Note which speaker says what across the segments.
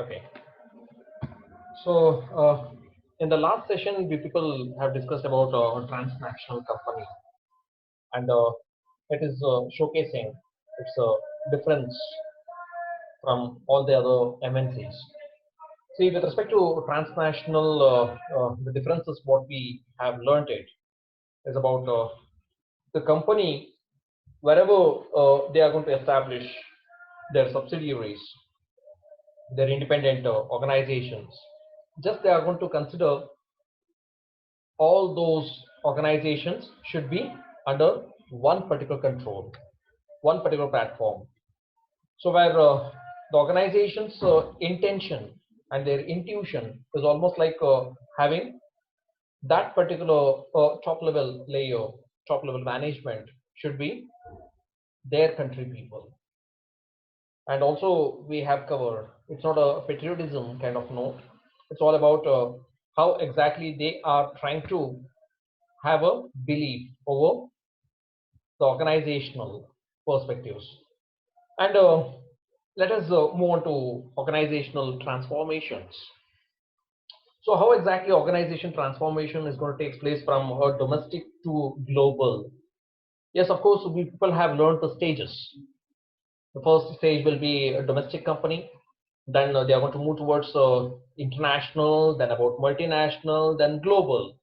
Speaker 1: Okay. So, in the last session, we people have discussed about a transnational company, and it is showcasing its difference from all the other MNCs. See, with respect to transnational, the differences what we have learned it is about the company wherever they are going to establish their subsidiaries, their independent organizations. Just they are going to consider all those organizations should be under one particular control, one particular platform. So where the organization's intention and their intuition is almost like having that particular top level layer, top level management should be their country people. And also we have covered, it's not a patriotism kind of note. It's all about how exactly they are trying to have a belief over the organizational perspectives. And let us move on to organizational transformations. So, how exactly organization transformation is going to take place from domestic to global? Yes, of course, we people have learned the stages. The first stage will be a domestic company. Then they are going to move towards international, then about multinational, then global.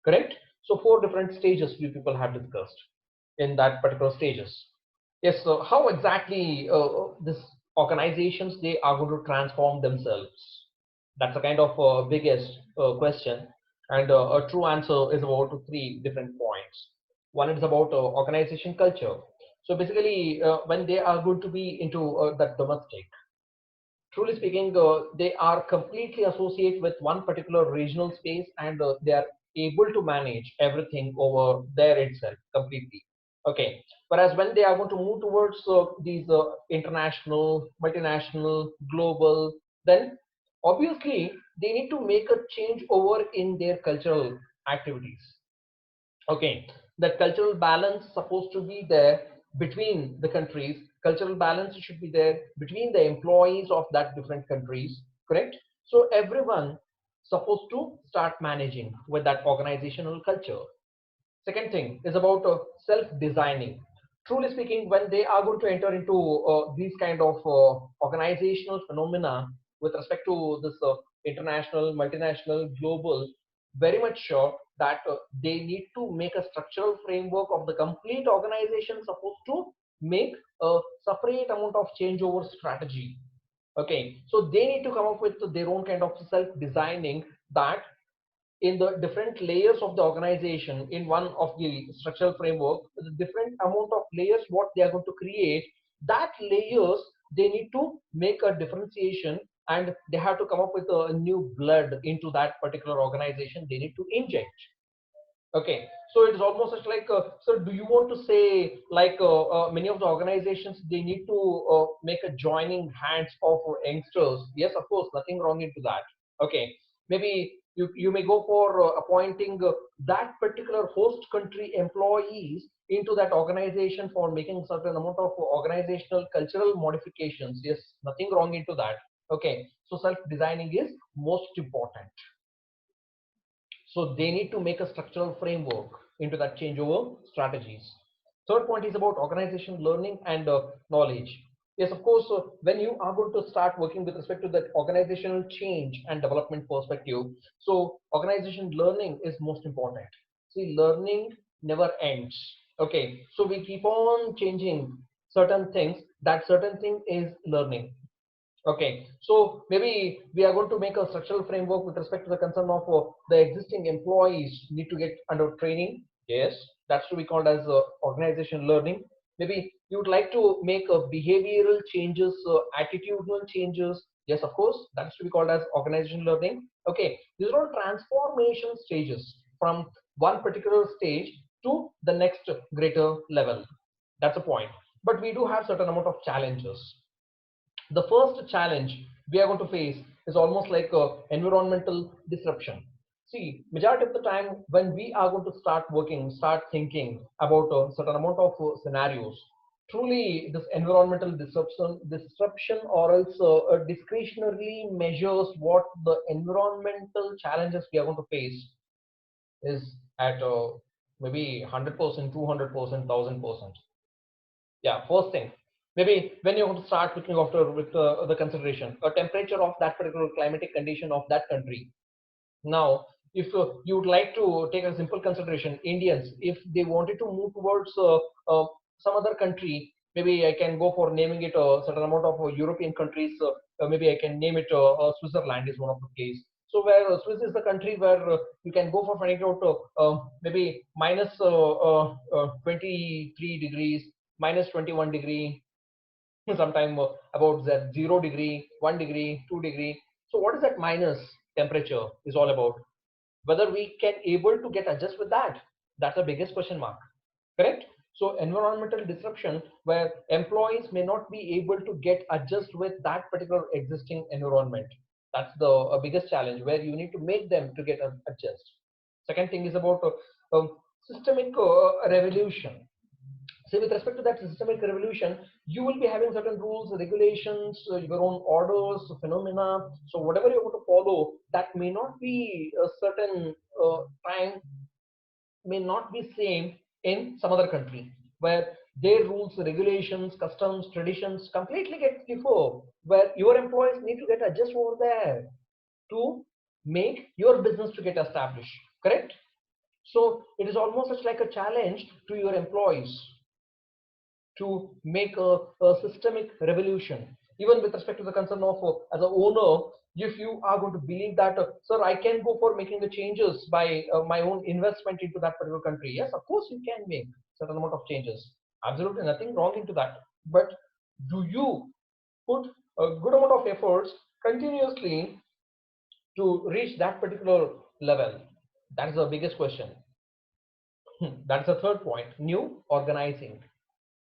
Speaker 1: Correct? So, four different stages we people have discussed in that particular stages. Yes, so how exactly this organizations they are going to transform themselves? That's a kind of biggest question, and a true answer is about three different points. One is about organization culture. So basically, when they are going to be into that domestic, truly speaking, they are completely associated with one particular regional space, and they are able to manage everything over there itself completely. Okay. Whereas when they are going to move towards these international, multinational, global, then obviously they need to make a change over in their cultural activities. Okay, that cultural balance supposed to be there between the countries. Cultural balance should be there between the employees of that different countries, correct? So everyone supposed to start managing with that organizational culture. Second thing is about self-designing. Truly speaking, when they are going to enter into these kind of organizational phenomena with respect to this international, multinational, global, very much sure that they need to make a structural framework of the complete organization supposed to make a separate amount of changeover strategy. Okay, so they need to come up with their own kind of self-designing that in the different layers of the organization in one of the structural framework, the different amount of layers what they are going to create, that layers they need to make a differentiation, and they have to come up with a new blood into that particular organization they need to inject. Okay, so it is almost such like so do you want to say like many of the organizations they need to make a joining hands of youngsters? Yes, of course, nothing wrong into that. Okay, maybe you may go for appointing that particular host country employees into that organization for making certain amount of organizational cultural modifications. Yes, nothing wrong into that. Okay, so self designing is most important. So they need to make a structural framework into that changeover strategies. Third point is about organization learning and knowledge. Yes, of course, when you are going to start working with respect to that organizational change and development perspective, so organization learning is most important. See, learning never ends. Okay, so we keep on changing certain things. That certain thing is learning. Okay, so maybe we are going to make a structural framework with respect to the concern of the existing employees need to get under training. Yes, that's to be called as organization learning. Maybe you would like to make behavioral changes, attitudinal changes. Yes, of course, that's to be called as organization learning. Okay, these are all transformation stages from one particular stage to the next greater level. That's a point. But we do have certain amount of challenges. The first challenge we are going to face is almost like environmental disruption. See, majority of the time when we are going to start working, start thinking about a certain amount of scenarios, truly this environmental disruption or else discretionarily measures what the environmental challenges we are going to face is at maybe 100%, 200%, 1000%. Yeah, first thing, maybe when you want to start looking after with the consideration, a temperature of that particular climatic condition of that country. Now, if you would like to take a simple consideration, Indians, if they wanted to move towards some other country, maybe I can go for naming it a certain amount of European countries. Maybe I can name it Switzerland is one of the place. So where Swiss is the country where you can go for finding out maybe minus 23 degrees, minus 21 degree, sometime about that 0 degree, 1 degree, 2 degree. So what is that minus temperature is all about? Whether we can able to get adjust with that, that's the biggest question mark. Correct. So environmental disruption where employees may not be able to get adjust with that particular existing environment, that's the biggest challenge where you need to make them to get adjust. Second thing is about systemic revolution. See, with respect to that systemic revolution, you will be having certain rules, regulations, your own orders, phenomena. So whatever you're going to follow, that may not be a certain time, may not be same in some other country where their rules, regulations, customs, traditions completely get differ. Where your employees need to get adjust over there to make your business to get established. Correct. So it is almost such like a challenge to your employees to make a systemic revolution, even with respect to the concern of as an owner. If you are going to believe that sir, I can go for making the changes by my own investment into that particular country, yes, of course you can make certain amount of changes, absolutely nothing wrong into that. But do you put a good amount of efforts continuously to reach that particular level? That is the biggest question. That's the third point, new organizing.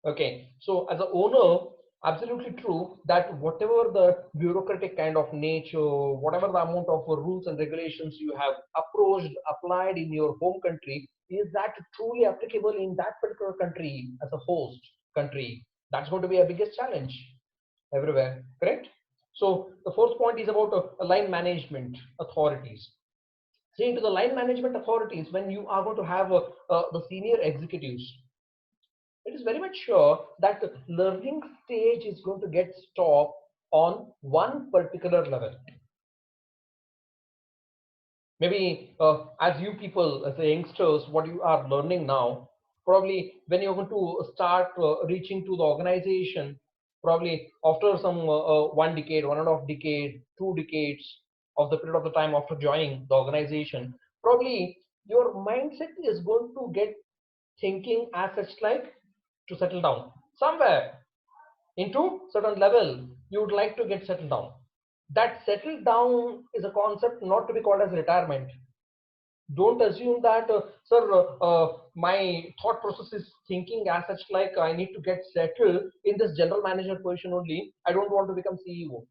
Speaker 1: Okay, so as an owner, absolutely true that whatever the bureaucratic kind of nature, whatever the amount of rules and regulations you have approached, applied in your home country, is that truly applicable in that particular country as a host country? That's going to be a biggest challenge everywhere, correct? So the fourth point is about line management authorities. See, into the line management authorities, when you are going to have the senior executives, it is very much sure that the learning stage is going to get stopped on one particular level. Maybe as you people, as the youngsters, what you are learning now, probably when you're going to start reaching to the organization, probably after some 1 decade, 1.5 decade, 2 decades of the period of the time after joining the organization, probably your mindset is going to get thinking as such like to settle down somewhere into certain level. You would like to get settled down. That settle down is a concept not to be called as retirement. Don't assume that sir, my thought process is thinking as such like I need to get settled in this general manager position only, I don't want to become CEO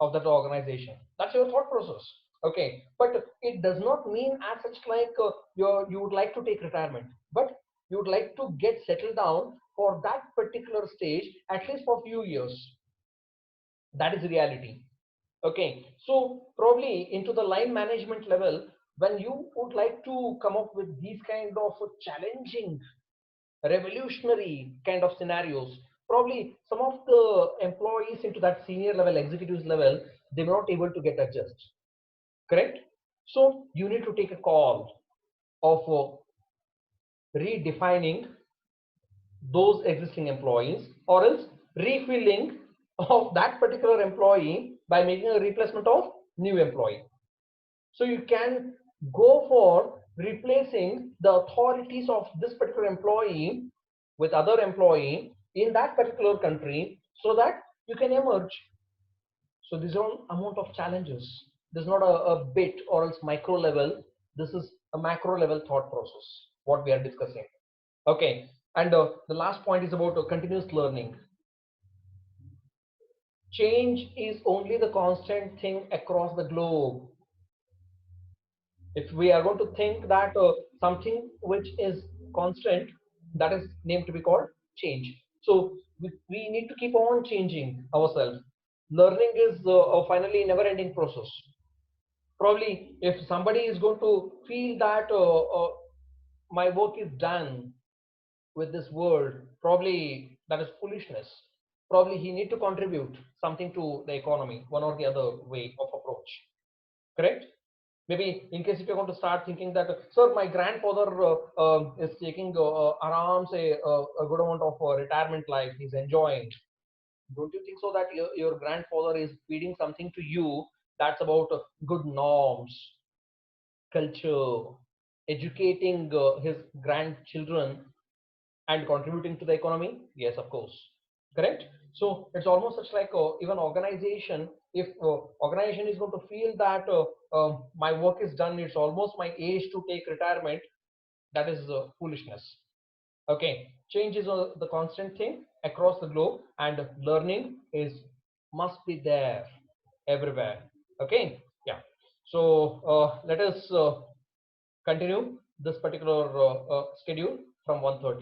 Speaker 1: of that organization. That's your thought process. Okay, but it does not mean as such like you would like to take retirement, but you would like to get settled down for that particular stage at least for few years. That is reality. Okay, so probably into the line management level, when you would like to come up with these kind of challenging, revolutionary kind of scenarios, probably some of the employees into that senior level, executives level, they were not able to get adjust. Correct? So you need to take a call of redefining those existing employees or else refilling of that particular employee by making a replacement of new employee. So you can go for replacing the authorities of this particular employee with other employee in that particular country so that you can emerge. So these are all amount of challenges. This is not a bit or else micro level. This is a macro level thought process, what we are discussing. Okay, and the last point is about continuous learning. Change is only the constant thing across the globe. If we are going to think that something which is constant, that is named to be called change. So we need to keep on changing ourselves. Learning is finally never ending process. Probably if somebody is going to feel that my work is done with this world, probably that is foolishness. Probably he need to contribute something to the economy, one or the other way of approach. Correct? Maybe in case if you're going to start thinking that, sir, my grandfather is taking around say a good amount of retirement life, he's enjoying. Don't you think so that your grandfather is feeding something to you that's about good norms, culture, educating his grandchildren and contributing to the economy? Yes, of course. Correct. So it's almost such like even organization, if organization is going to feel that my work is done, it's almost my age to take retirement, that is foolishness. Okay, change is the constant thing across the globe, and learning is must be there everywhere. Okay, yeah. So let us continue this particular schedule from 1:30.